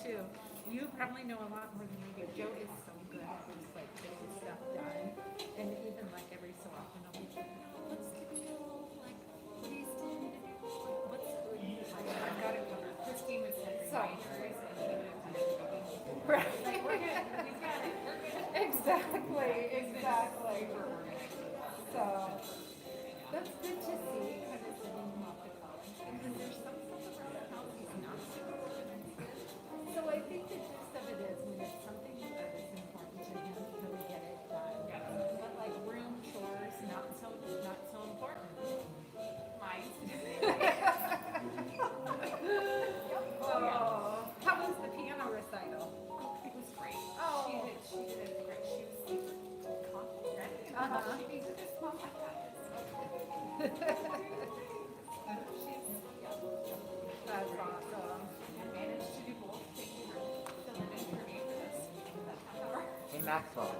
too. You probably know a lot more than I do. Joe is so good at just like getting stuff done, and even like every so often I'll be like, "What's the deal? Like, what do you still need to do? What's I've got it covered." Christine was saying, so right. We've got it. We're good. Exactly. So that's good to see, kind of sitting him off to college, because there's some stuff around the house he's not super good at. So I think the gist of it is when it's something that is important to him, he'll get it done. But like room chores, not so important. Mine. Oh, how was the piano recital? It was great. Oh, she did it great. She was super confident. She needs this mom. I got this. That's awesome. And managed to do both. Thank you for filling in for me for this. Hey Maxwell,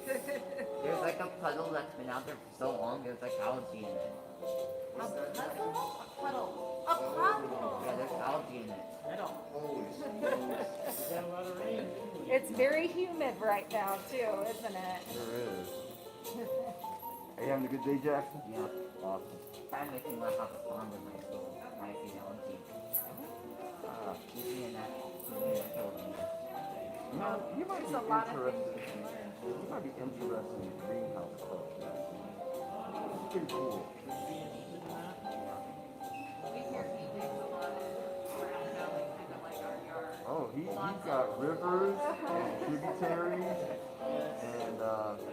there's like a puddle that's been out there for so long, there's like algae in it. A puddle? A puddle. A puddle. Yeah, there's algae in it. It's very humid right now too, isn't it? Sure is. Are you having a good day, Jackson? Yeah. Awesome. Trying to think about how the pond in my school might be algae. Keep me in that building. You know, you might There's be a lot of interested. things you can learn. You might be interested in greenhouse club, Jackson. It's pretty cool. We hear he digs a lot around Valley, kind of like our yard. Oh, he's got rivers and tributaries and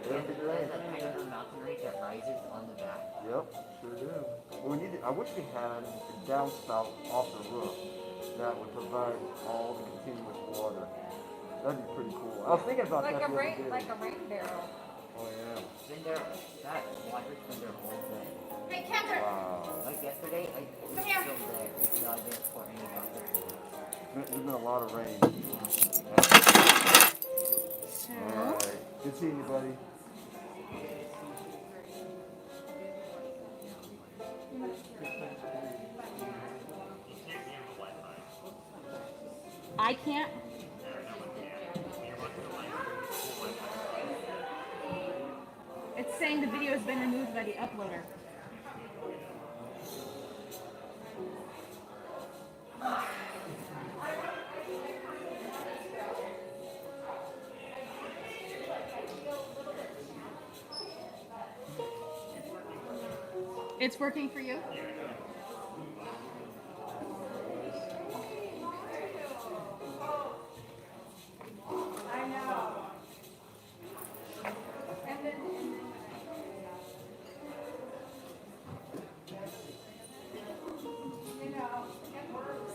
There's a kind of a mountain range that rises on the back. Yep, sure do. Well, we need. I wish we had a downspout off the roof that would provide all the continuous water. That'd be pretty cool. I was thinking about Like that a the other day. like a rain barrel. Oh yeah. Then that water's been there all day. Hey, Kendra! Wow. Like yesterday, I was Come here. still there, even though I didn't pour any buckets. There's been a lot of rain. So, Alright. Good seeing you, buddy. I can't. It's saying the video has been removed by the uploader. It's working for you? I know. And then, you know, it works.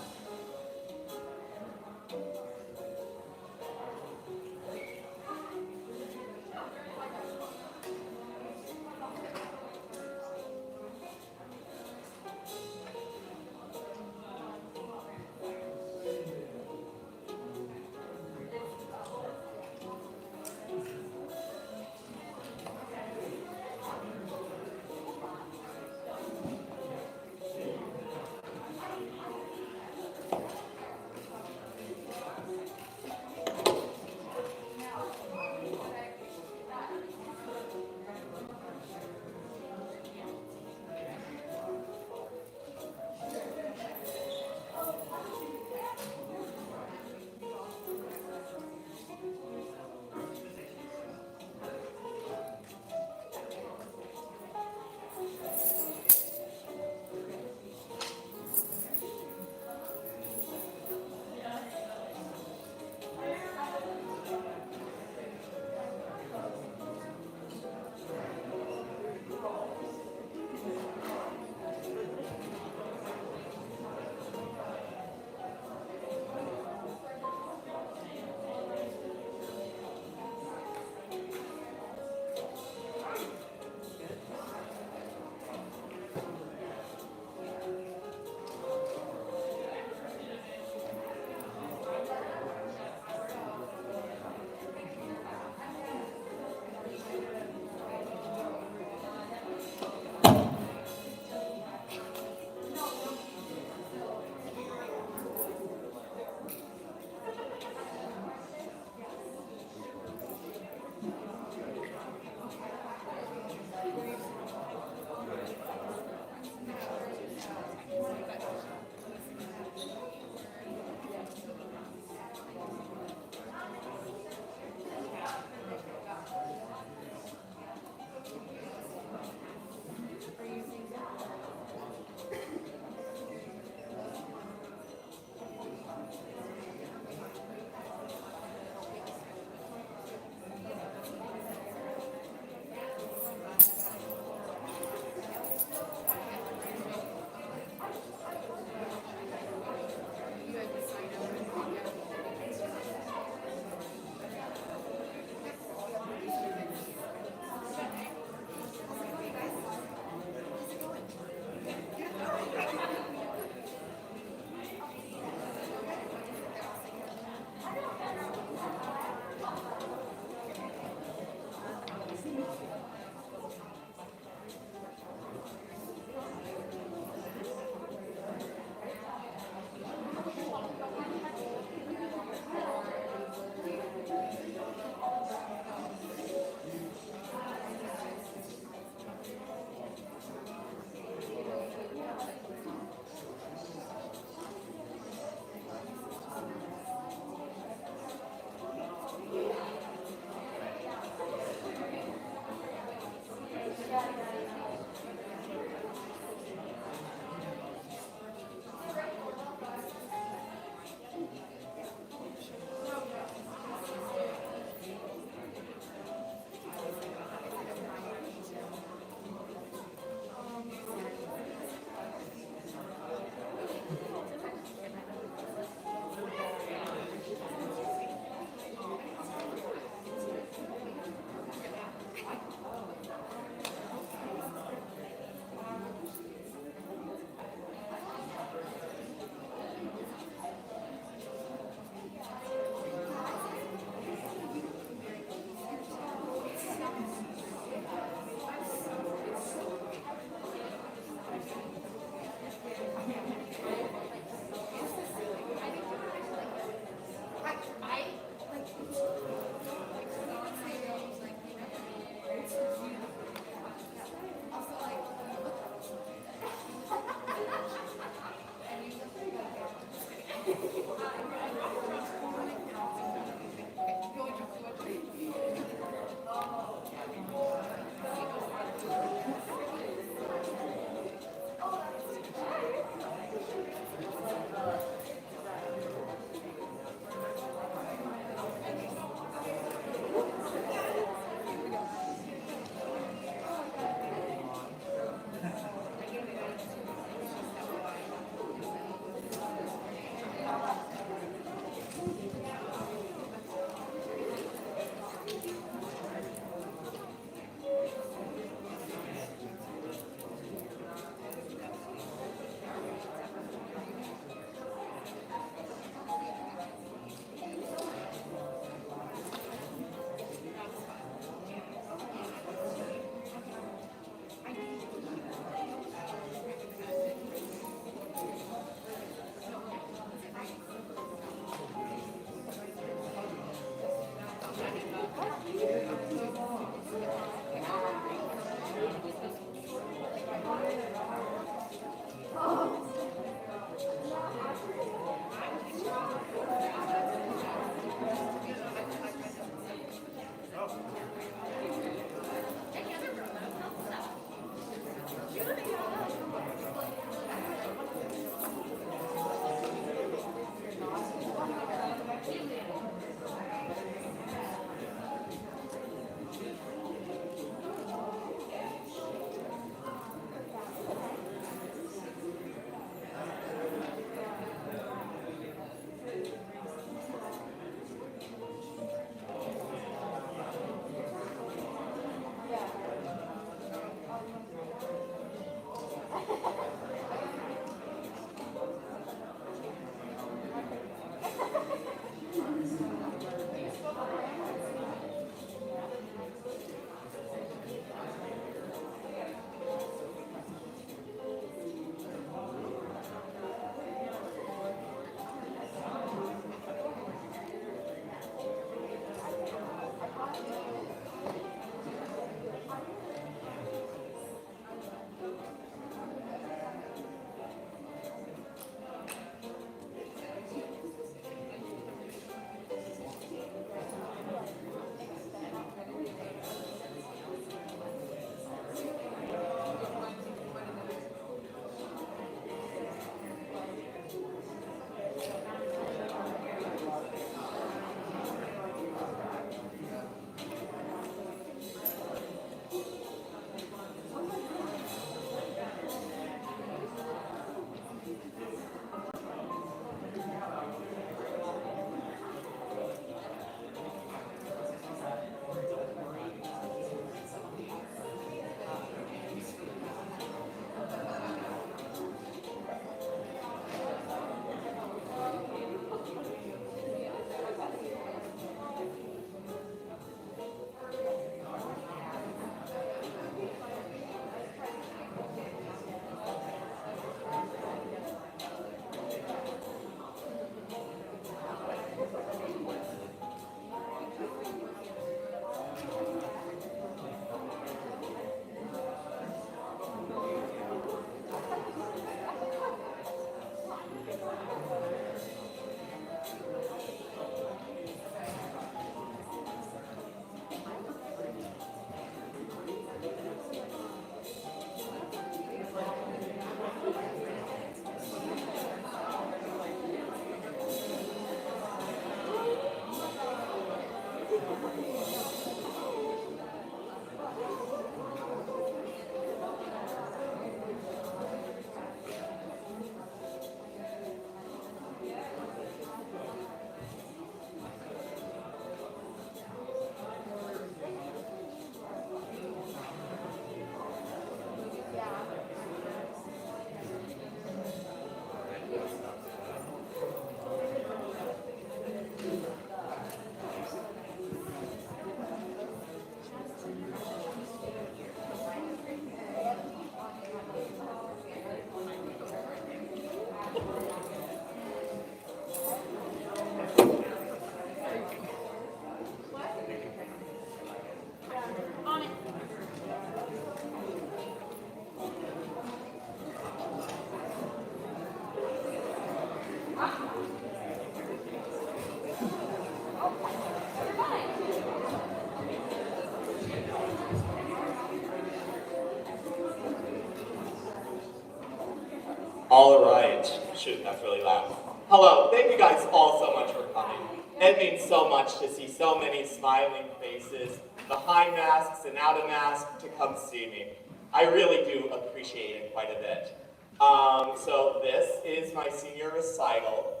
All right. Shoot, that's really loud. Hello, thank you guys all so much for coming. It means so much to see so many smiling faces, behind masks and out of masks, to come see me. I really do appreciate it quite a bit. So this is my senior recital.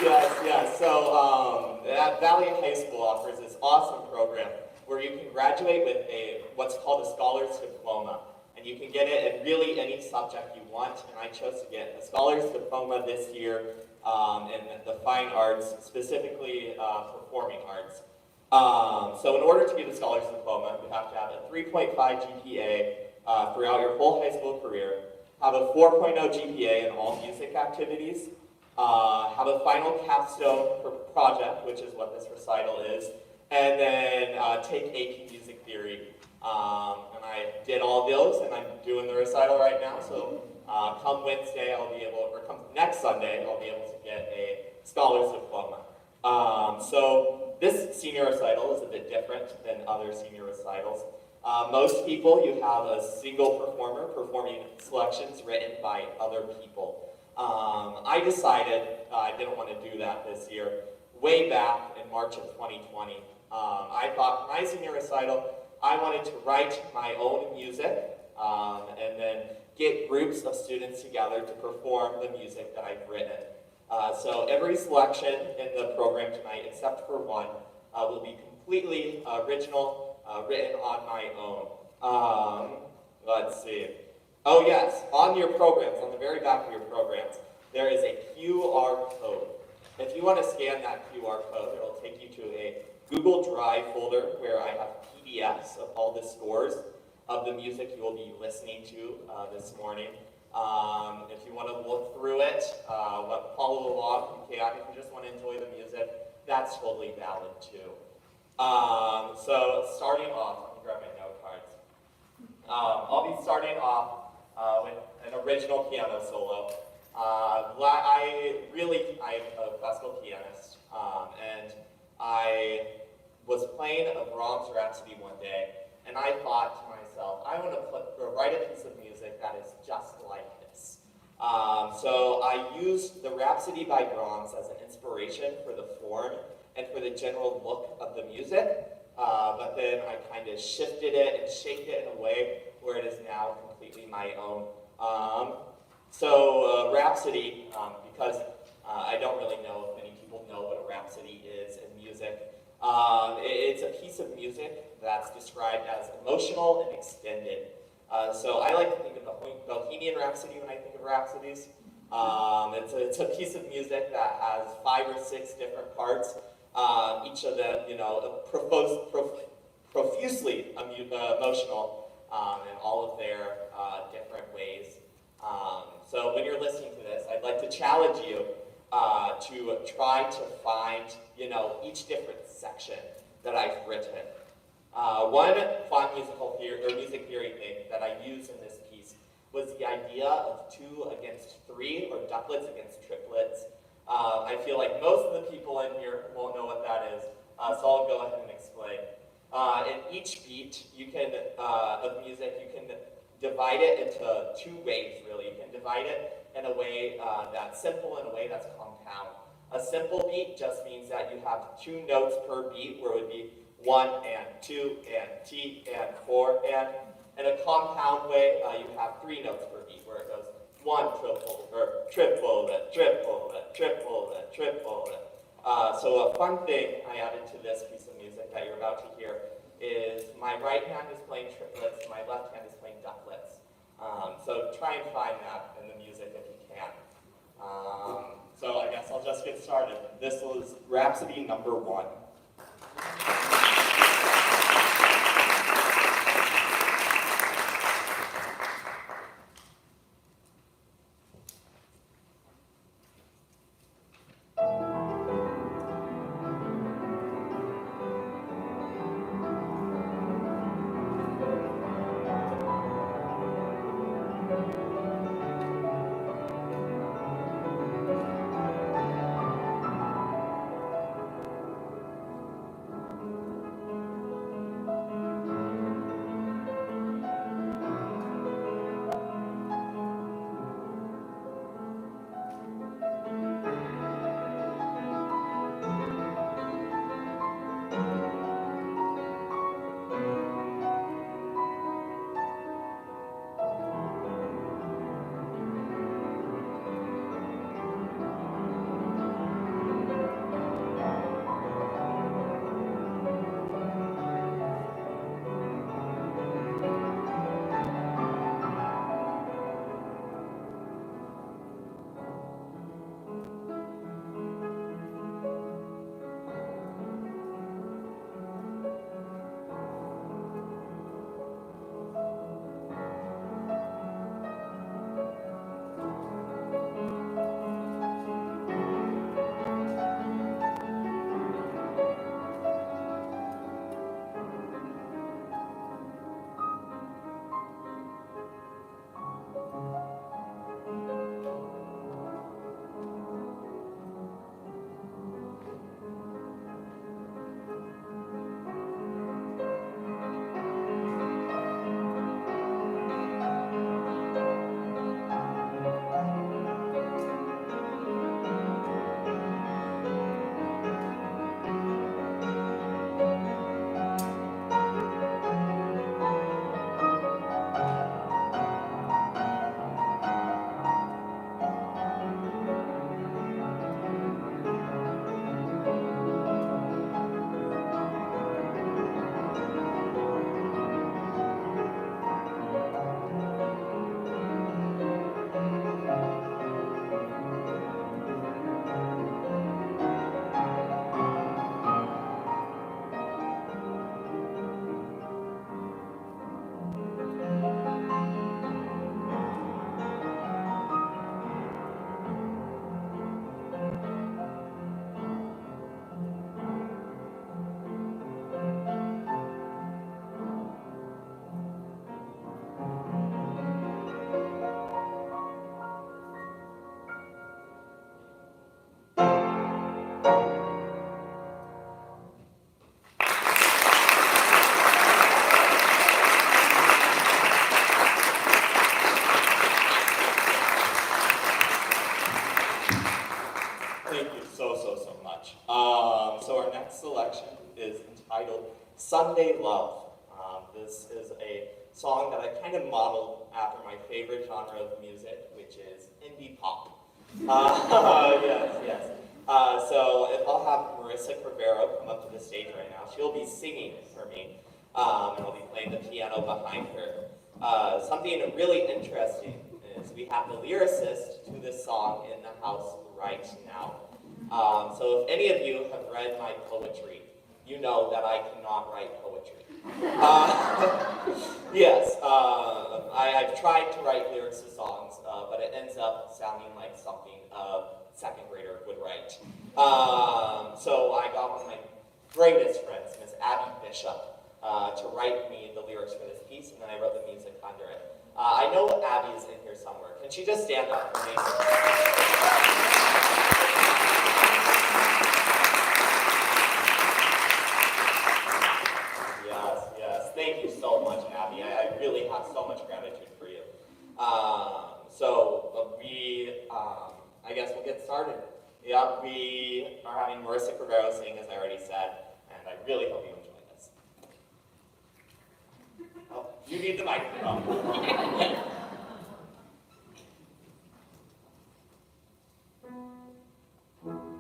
Yes, yes. So at Valley High School offers this awesome program where you can graduate with what's called a Scholars Diploma. And you can get it in really any subject you want. And I chose to get a Scholars Diploma this year in the fine arts, specifically performing arts. So in order to get a Scholars Diploma, you have to have a 3.5 GPA throughout your whole high school career, have a 4.0 GPA in all music activities, have a final capstone project, which is what this recital is, and then take AP Music Theory. And I did all those, and I'm doing the recital right now, so come Wednesday, or come next Sunday, I'll be able to get a Scholars Diploma. So this senior recital is a bit different than other senior recitals. Most people, you have a single performer performing selections written by other people. I decided I didn't want to do that this year. Way back in March of 2020, I thought for my senior recital, I wanted to write my own music and then get groups of students together to perform the music that I've written. So every selection in the program tonight, except for one, will be completely original, written on my own. Let's see. Oh yes, on your programs, on the very back of your programs, there is a QR code. If you want to scan that QR code, it'll take you to a Google Drive folder where I have PDFs of all the scores of the music you will be listening to this morning. If you want to look through it, follow along, you can. If you just want to enjoy the music, that's totally valid too. So starting off, let me grab my note cards. I'll be starting off with an original piano solo. I'm a classical pianist, and I was playing a Brahms Rhapsody one day, and I thought to myself, I want to write a piece of music that is just like this. So I used the Rhapsody by Brahms as an inspiration for the form and for the general look of the music, but then I kind of shifted it and shaped it in a way where it is now completely my own. Rhapsody, because I don't really know if many people know what a rhapsody is in music. It's a piece of music that's described as emotional and extended. So I like to think of the Bohemian Rhapsody when I think of rhapsodies. It's a piece of music that has 5 or 6 different parts. Each of them, profusely emotional in all of their different ways. So when you're listening to this, I'd like to challenge you to try to find, each different section that I've written. One fun music theory thing that I used in this piece was the idea of 2 against 3, or doublets against triplets. I feel like most of the people in here won't know what that is, so I'll go ahead and explain. In each beat of music, you can divide it into 2 ways, really. You can divide it in a way that's simple and a way that's compound. A simple beat just means that you have 2 notes per beat, where it would be 1 and 2 and T and 4 and. In a compound way, you have 3 notes per beat, where it goes 1 triple, or triple, triple, triple, triple. So a fun thing I added to this piece of music that you're about to hear is my right hand is playing triplets, my left hand is playing doublets. So try and find that in the music if you can. So I guess I'll just get started. This was Rhapsody number 1. So our next selection is entitled Sunday Love. This is a song that I kind of modeled after my favorite genre of music, which is indie pop. Yes. So if I'll have Marissa Crivero come up to the stage right now, she'll be singing for me, and I'll be playing the piano behind her. Something really interesting is we have the lyricist to this song in the house right now. So if any of you have read my poetry, you know that I cannot write poetry. Yes, I've tried to write lyrics to songs, but it ends up sounding like something a second grader would write. So I got one of my greatest friends, Miss Abby Bishop, to write me the lyrics for this piece, and then I wrote the music under it. I know Abby is in here somewhere. Can she just stand up for me? Yes. Thank you so much, Abby. I really have so much gratitude for you. I guess we'll get started. Yeah, we are having Marissa Crivero sing, as I already said, and I really hope you enjoy this. Oh, you need the microphone.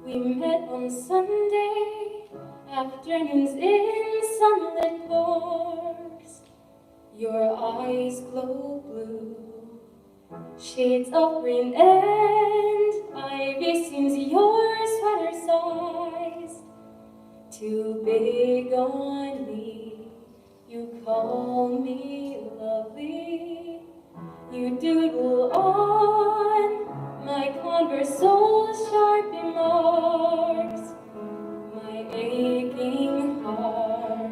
We met on Sunday afternoons in sunlit parks. Your eyes glow blue, shades of green and ivy seems your sweater size. Too big on me, you call me lovely. You doodle on my Converse sole's sharp remarks. My aching heart,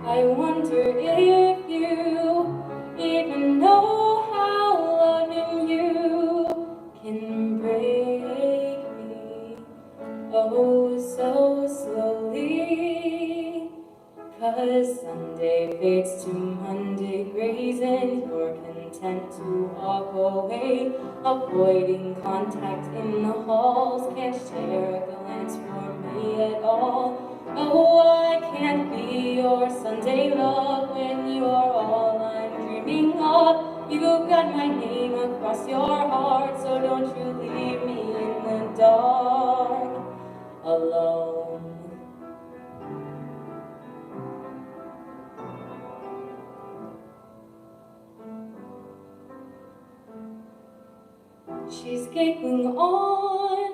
I wonder if you even know how loving you can break me, oh so slowly. 'Cause Sunday fades to Monday grays and you're content to walk away, avoiding contact in the halls, can't share a glance for me at all. Oh, I can't be your Sunday love when you're all I'm dreaming of. You've got my name across your heart, so don't you leave me in the dark alone. She's gaping on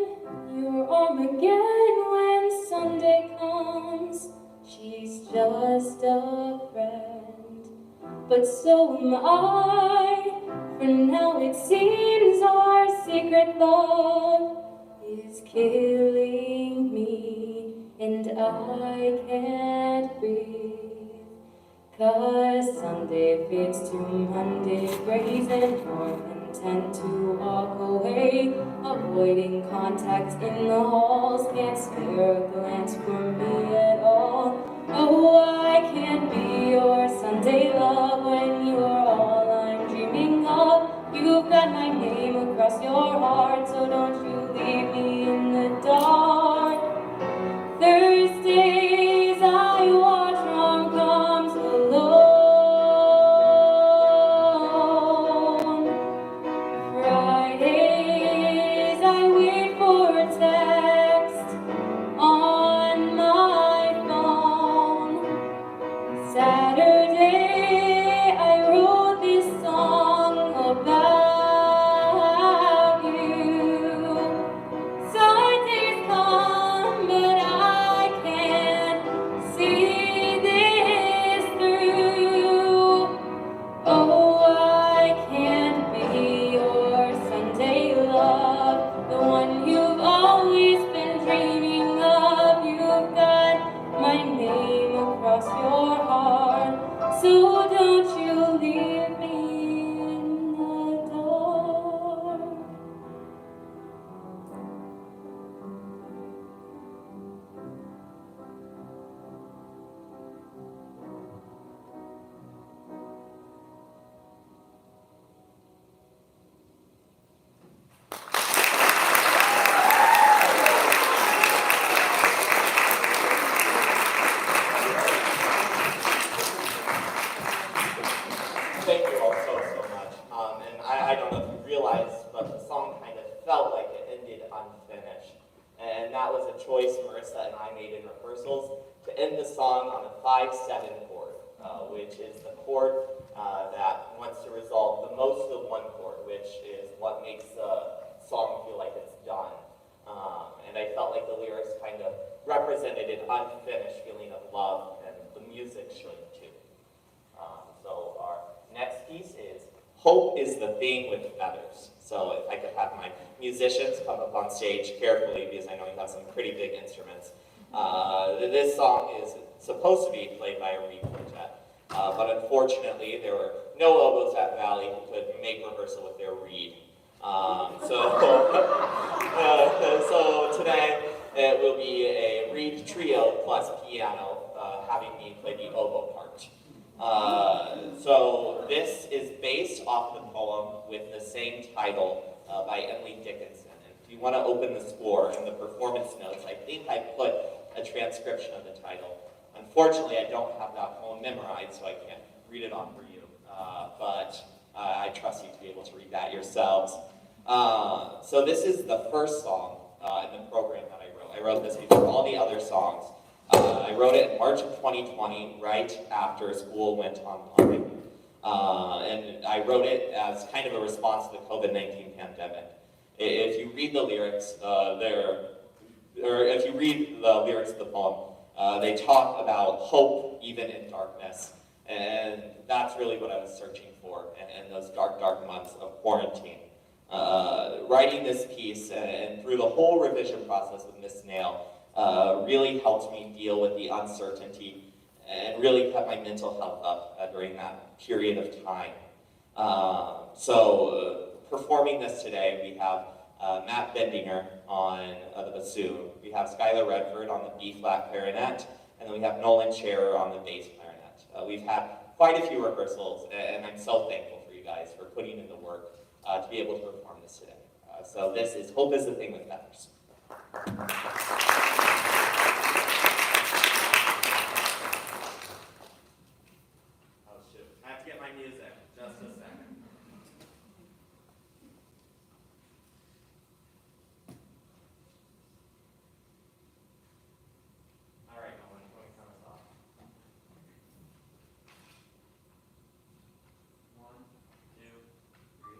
your arm again when Sunday comes. She's just a friend, but so am I. For now it seems our secret love is killing me, and I can't breathe. 'Cause Sunday fades to Monday grays and you're content to walk away, avoiding contact in the halls, can't spare a glance for me at all. Oh, I can't be your Sunday love when you're all I'm dreaming of. You've got my name across your heart, so don't you leave me in the dark. Thursdays I watch rom-coms alone. Fridays I wait for a text on my phone. Saturday I wrote this song about you. Sundays come, but I can't see this through. Oh, I can't be your Sunday love, the one you've always been dreaming of. You've got my name across your heart, so don't you leave me in the dark. end the song on a 5-7 chord, which is the chord that wants to resolve the most of one chord, which is what makes the song feel like it's done. And I felt like the lyrics kind of represented an unfinished feeling of love, and the music should too. So our next piece is Hope is the Thing with Feathers. So if I could have my musicians come up on stage carefully, because I know you have some pretty big instruments. This song is supposed to be played by a reed quartet, but unfortunately there were no oboes at Valley who could make rehearsal with their reed. So today it will be a reed trio plus piano, having me play the oboe part. So this is based off the poem with the same title by Emily Dickinson. And if you want to open the score and the performance notes, I think I put a transcription of the title. Unfortunately, I don't have that poem memorized, so I can't read it off for you. But I trust you to be able to read that yourselves. So this is the first song in the program that I wrote. I wrote this before all the other songs. I wrote it in March of 2020, right after school went online. And I wrote it as kind of a response to the COVID-19 pandemic. If you read the lyrics, if you read the lyrics of the poem, they talk about hope even in darkness. And that's really what I was searching for in those dark, dark months of quarantine. Writing this piece and through the whole revision process with Miss Nail really helped me deal with the uncertainty and really kept my mental health up during that period of time. Performing this today, we have Matt Bendinger on the bassoon, we have Skylar Redford on the B-flat clarinet, and then we have Nolan Scherer on the bass clarinet. We've had quite a few rehearsals, and I'm so thankful for you guys for putting in the work to be able to perform this today. So this is Hope is the Thing with Feathers. Oh shoot, I have to get my music, just a second. All right, Nolan, let me turn this off. 1, 2, 3.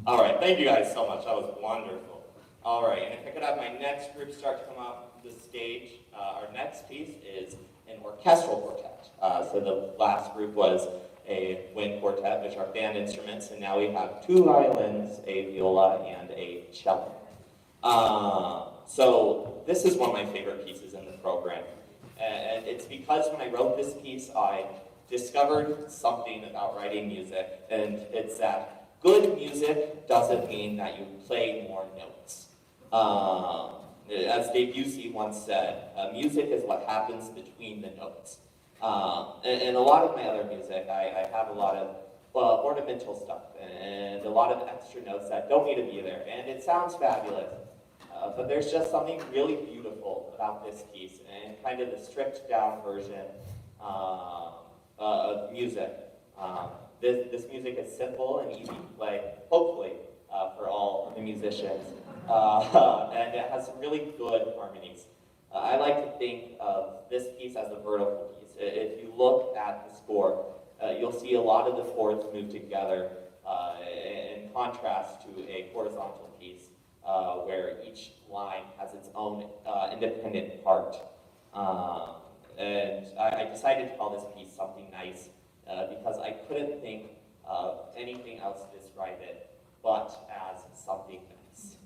All right, thank you guys so much. That was wonderful. All right, and if I could have my next group start to come up to the stage, our next piece is an orchestral quartet. So the last group was a wind quartet, which are band instruments, and now we have 2 violins, a viola, and a cello. So this is one of my favorite pieces in the program. And it's because when I wrote this piece, I discovered something about writing music, and it's that good music doesn't mean that you play more notes. As Dave Busey once said, music is what happens between the notes. And a lot of my other music, I have a lot of ornamental stuff and a lot of extra notes that don't need to be there. And it sounds fabulous, but there's just something really beautiful about this piece and kind of the stripped down version of music. This music is simple and easy to play, hopefully, for all of the musicians. And it has some really good harmonies. I like to think of this piece as a vertical piece. If you look at the score, you'll see a lot of the chords move together in contrast to a horizontal piece where each line has its own independent part. And I decided to call this piece something nice because I couldn't think of anything else to describe it but as something nice.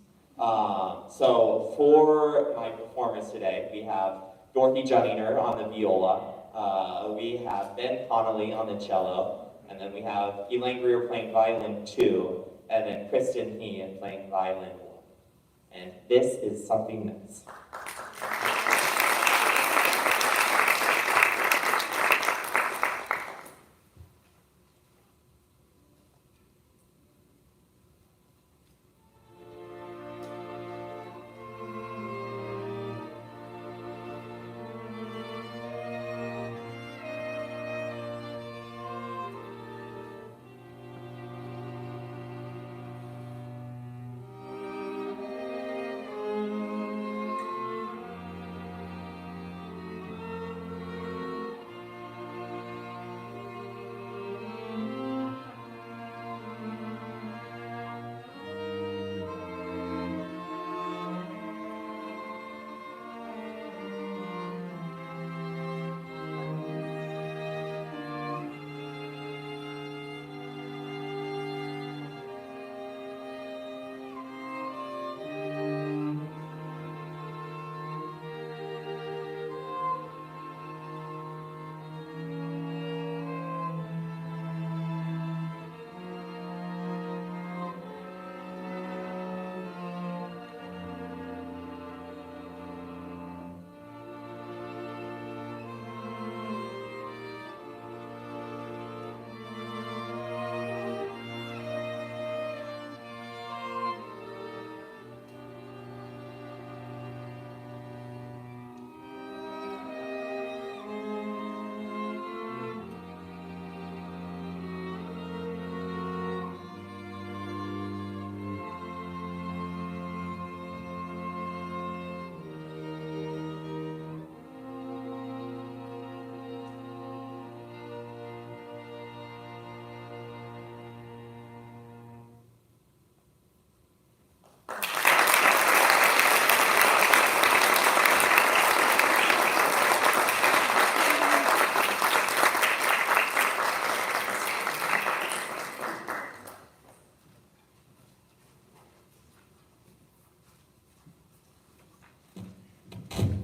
So for my performance today, we have Dorothy Juddinger on the viola, we have Ben Connolly on the cello, and then we have Elaine Greer playing violin 2, and then Kristen Hean playing violin 1. And this is something nice.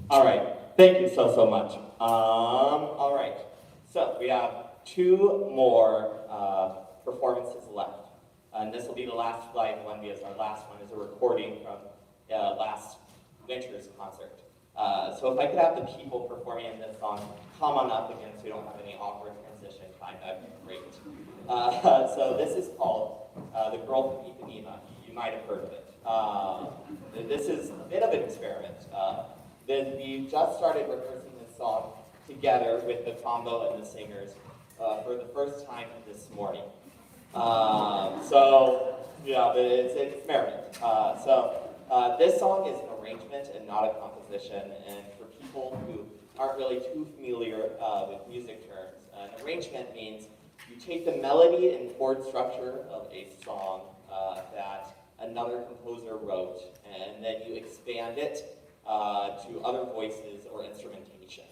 All right, thank you so much. All right, so we have 2 more performances left. And this will be the last live one because our last one is a recording from last winter's concert. So if I could have the people performing in this song come on up again so we don't have any awkward transition time, that'd be great. So this is called The Girl from Ipanema. You might have heard of it. This is a bit of an experiment. We just started rehearsing this song together with the combo and the singers for the first time this morning. So, yeah, it's an experiment. This song is an arrangement and not a composition, and for people who aren't really too familiar with music terms, an arrangement means you take the melody and chord structure of a song that another composer wrote, and then you expand it to other voices or instrumentation.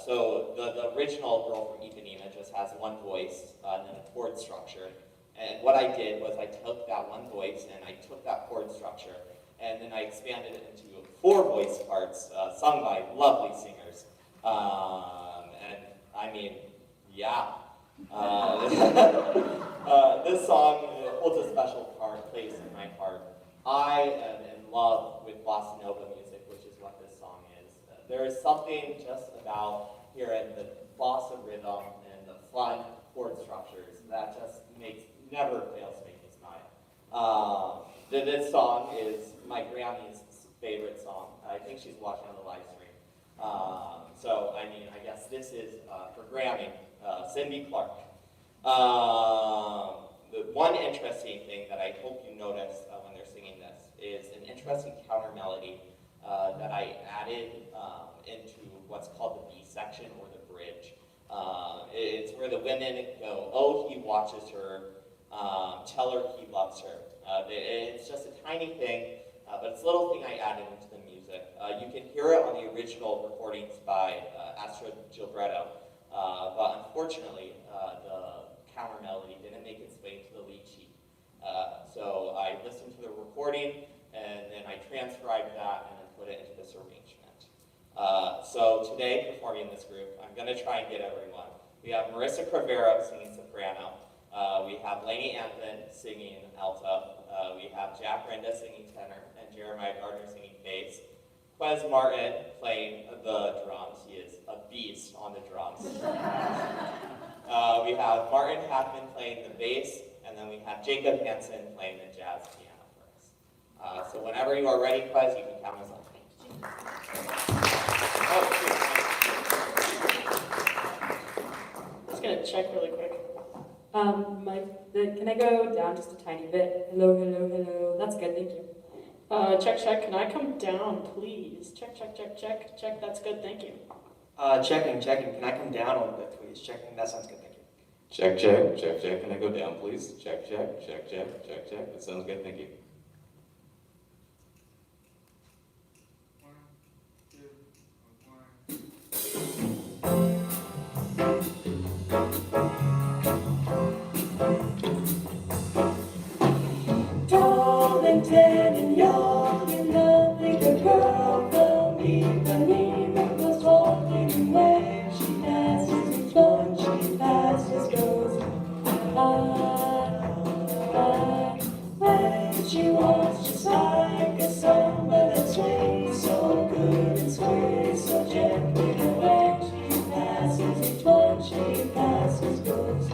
So the original Girl from Ipanema just has one voice and then a chord structure. And what I did was I took that one voice and I took that chord structure and then I expanded it into 4 voice parts sung by lovely singers. And I mean, yeah. This song holds a special place in my heart. I am in love with bossa nova music, which is what this song is. There is something just about hearing the bossa rhythm and the fun chord structures that just never fails to make me smile. This song is my Grammy's favorite song. I think she's watching on the live stream. So, I mean, I guess this is for Grammy, Cindy Clark. The one interesting thing that I hope you notice when they're singing this is an interesting counter melody that I added into what's called the B section or the bridge. It's where the women go, oh, he watches her, tell her he loves her. It's just a tiny thing, but it's a little thing I added into the music. You can hear it on the original recordings by Astrid Gilberto, but unfortunately, the counter melody didn't make its way to the lead sheet. So I listened to the recording, and then I transcribed that, and then put it into this arrangement. So today, performing in this group, I'm going to try and get everyone. We have Marissa Crivero singing soprano. We have Lainey Anthony singing alto. We have Jack Renda singing tenor, and Jeremiah Gardner singing bass. Quez Martin playing the drums. He is a beast on the drums. We have Martin Hackman playing the bass, and then we have Jacob Hansen playing the jazz piano for us. So whenever you are ready, Quez, you can count us on. Just gonna check really quick. Can I go down just a tiny bit? Hello, hello, hello. That's good, thank you. Check. Can I come down, please? Check. That's good, thank you. Checking. Can I come down a little bit, please? Checking. That sounds good, thank you. Check. Can I go down, please? Check. That sounds good, thank you. Tall and tan and young and lovely, the girl from Ipanema was walking away. She passes each one she passes, goes when she walks just like a samba that swings so good and sways so gently away. She passes each one she passes, goes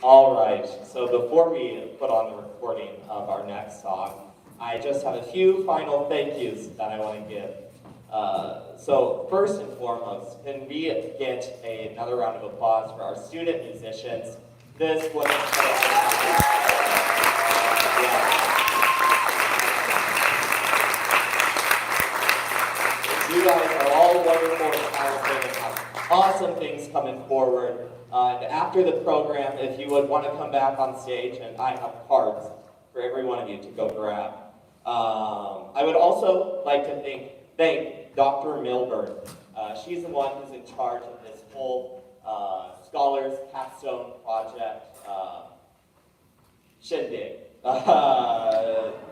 All right, so before we put on the recording of our next song, I just have a few final thank yous that I want to give. So first and foremost, can we get another round of applause for our student musicians? This was You guys are all wonderful and talented and have awesome things coming forward. And after the program, if you would want to come back on stage, and I have cards for every one of you to go grab. I would also like to thank Dr. Milburn. She's the one who's in charge of this whole Scholars Capstone Project shindig.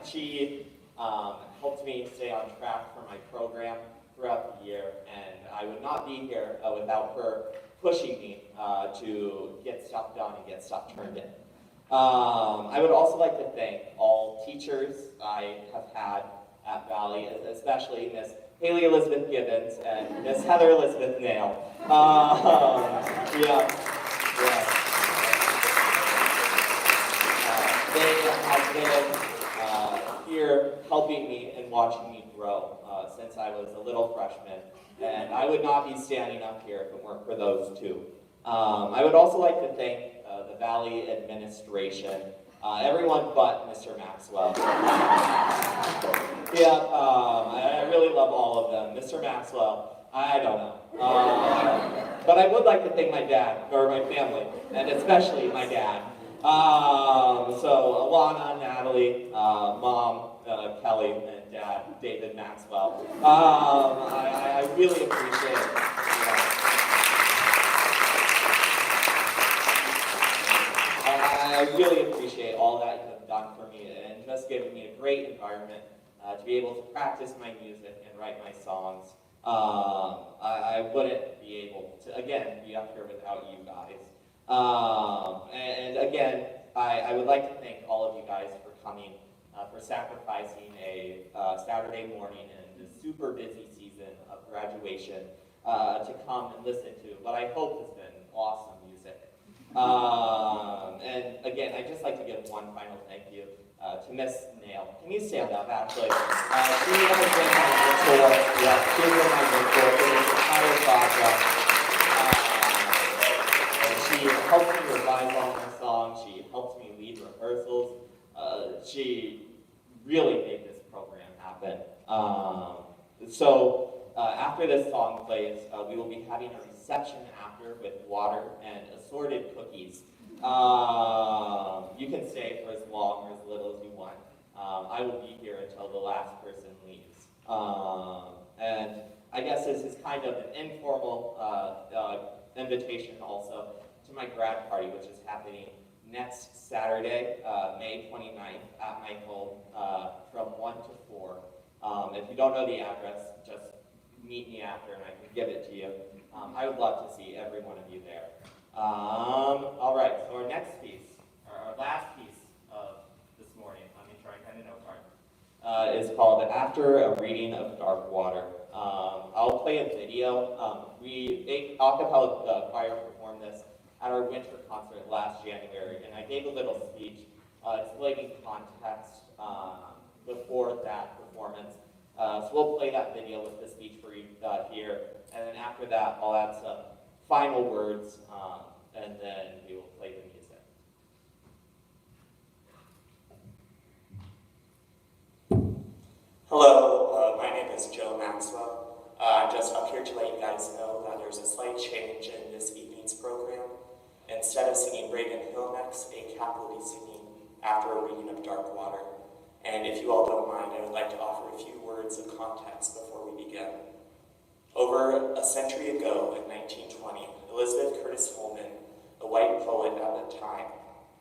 She helped me stay on track for my program throughout the year, and I would not be here without her pushing me to get stuff done and get stuff turned in. I would also like to thank all teachers I have had at Valley, especially Miss Haley Elizabeth Gibbons and Miss Heather Elizabeth Nail. They have been here helping me and watching me grow since I was a little freshman, and I would not be standing up here if it weren't for those two. I would also like to thank the Valley administration, everyone but Mr. Maxwell. I really love all of them. Mr. Maxwell, I don't know. But I would like to thank my dad, or my family, and especially my dad. So Alana, Natalie, Mom, Kelly, and Dad, David Maxwell. I really appreciate it. I really appreciate all that you have done for me and just giving me a great environment to be able to practice my music and write my songs. I wouldn't be able to, again, be up here without you guys. And again, I would like to thank all of you guys for coming, for sacrificing a Saturday morning in the super busy season of graduation to come and listen to what I hope has been awesome music. And again, I'd just like to give one final thank you to Miss Nail. Can you stand up, actually? She has been my mentor. Yeah, she's been my mentor for this entire project. She helped me revise all my songs. She helped me lead rehearsals. She really made this program happen. After this song plays, we will be having a reception after with water and assorted cookies. You can stay for as long or as little as you want. I will be here until the last person leaves. And I guess this is kind of an informal invitation also to my grad party, which is happening next Saturday, May 29th at my home from 1 to 4. If you don't know the address, just meet me after and I can give it to you. I would love to see every one of you there. All right, so our next piece, or our last piece of this morning, let me try and kind of note card, is called After a Reading of Dark Water. I'll play a video. A cappella choir performed this at our winter concert last January, and I gave a little speech explaining context before that performance. So we'll play that video with the speech for you here, and then after that, I'll add some final words, and then we will play the music. Hello, my name is Joe Maxwell. I'm just up here to let you guys know that there's a slight change in this evening's program. Instead of singing Reagan Hill next, a cap will be singing After a Reading of Dark Water. And if you all don't mind, I would like to offer a few words of context before we begin. Over a century ago, in 1920, Elizabeth Curtis Holman, a white poet at the time,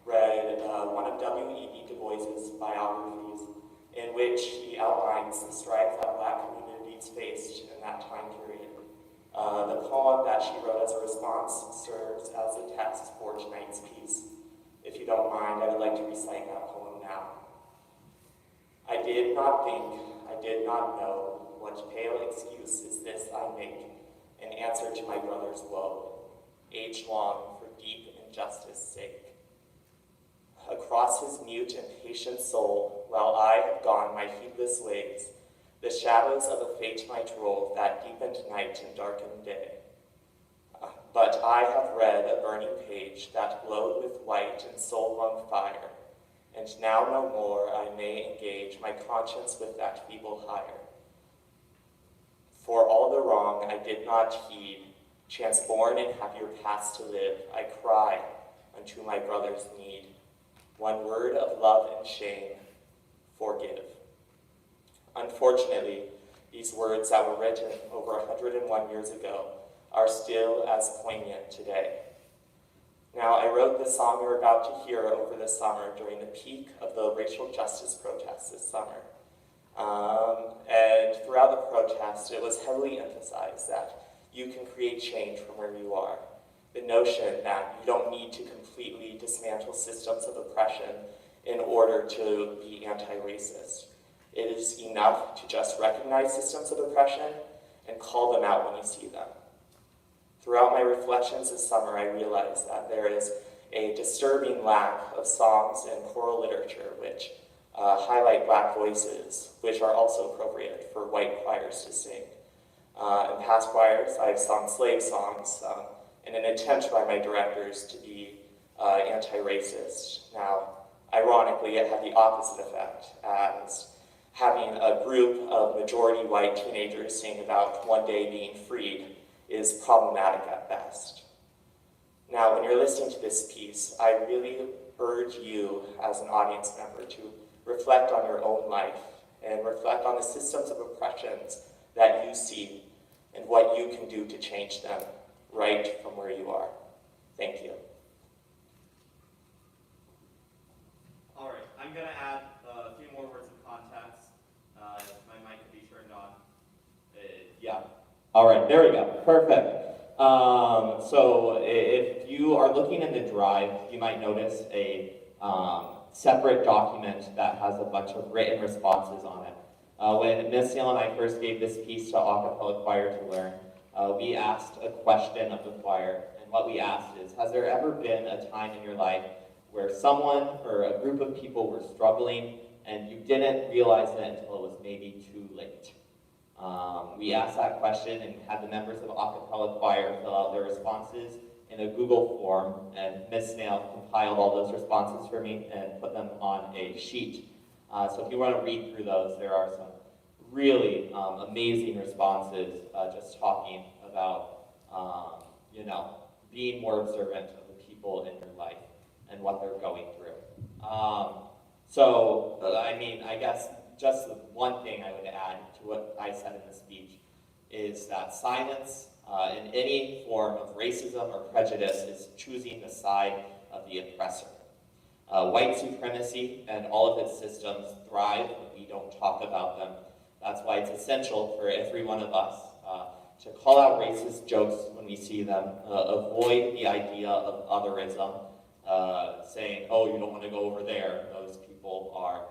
read one of W.E.B. Du Bois's biographies, in which he outlines the strife that Black communities faced in that time period. The poem that she wrote as a response serves as a text for tonight's piece. If you don't mind, I would like to recite that poem now. I did not think, I did not know, what pale excuse is this I make in answer to my brother's woe, age-long for deep injustice sake. Across his mute and patient soul, while I have gone my heedless ways, the shadows of a fate might roll that deepened night and darkened day. But I have read a burning page that glowed with white and soul-wrung fire, and now no more I may engage my conscience with that feeble hire. For all the wrong I did not heed, chance born in happier past to live, I cry unto my brother's need. One word of love and shame, forgive. Unfortunately, these words that were written over 101 years ago are still as poignant today. Now, I wrote the song you're about to hear over the summer during the peak of the racial justice protests this summer. And throughout the protest, it was heavily emphasized that you can create change from where you are. The notion that you don't need to completely dismantle systems of oppression in order to be anti-racist. It is enough to just recognize systems of oppression and call them out when you see them. Throughout my reflections this summer, I realized that there is a disturbing lack of songs and choral literature which highlight Black voices, which are also appropriate for white choirs to sing. In past choirs, I've sung slave songs in an attempt by my directors to be anti-racist. Now, ironically, it had the opposite effect, as having a group of majority white teenagers sing about one day being freed is problematic at best. Now, when you're listening to this piece, I really urge you as an audience member to reflect on your own life and reflect on the systems of oppressions that you see and what you can do to change them right from where you are. Thank you. All right, I'm going to add a few more words of context. If my mic could be turned on. Yeah. All right, there we go. Perfect. So if you are looking in the drive, you might notice a separate document that has a bunch of written responses on it. When Ms. Sale and I first gave this piece to a cappella choir to learn, we asked a question of the choir, and what we asked is, has there ever been a time in your life where someone or a group of people were struggling and you didn't realize it until it was maybe too late? We asked that question and had the members of a cappella choir fill out their responses in a Google form, and Ms. Snail compiled all those responses for me and put them on a sheet. So if you want to read through those, there are some really amazing responses just talking about, being more observant of the people in your life and what they're going through. I guess just the one thing I would add to what I said in the speech is that silence in any form of racism or prejudice is choosing the side of the oppressor. White supremacy and all of its systems thrive when we don't talk about them. That's why it's essential for every one of us to call out racist jokes when we see them, avoid the idea of otherism, saying, oh, you don't want to go over there, those people are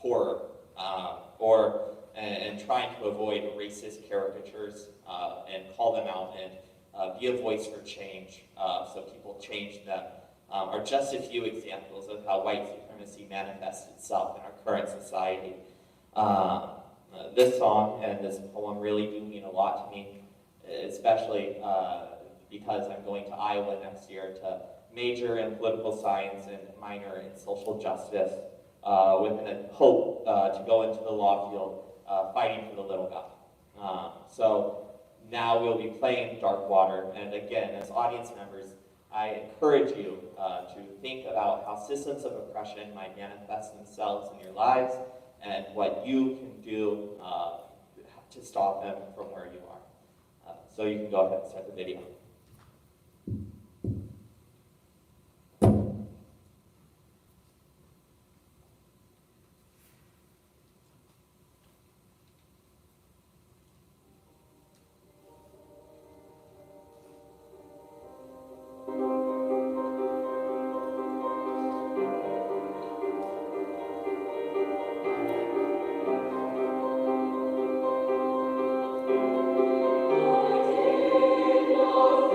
poorer, and trying to avoid racist caricatures and call them out and be a voice for change so people change them, are just a few examples of how white supremacy manifests itself in our current society. This song and this poem really do mean a lot to me, especially because I'm going to Iowa next year to major in political science and minor in social justice, with a hope to go into the law field fighting for the little guy. So now we'll be playing Dark Water, and again, as audience members, I encourage you to think about how systems of oppression might manifest themselves in your lives and what you can do to stop them from where you are. So you can go ahead and start the video. Oh,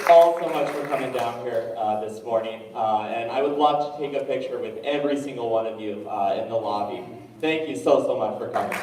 all so much for coming down here this morning, and I would love to take a picture with every single one of you in the lobby. Thank you so much for coming.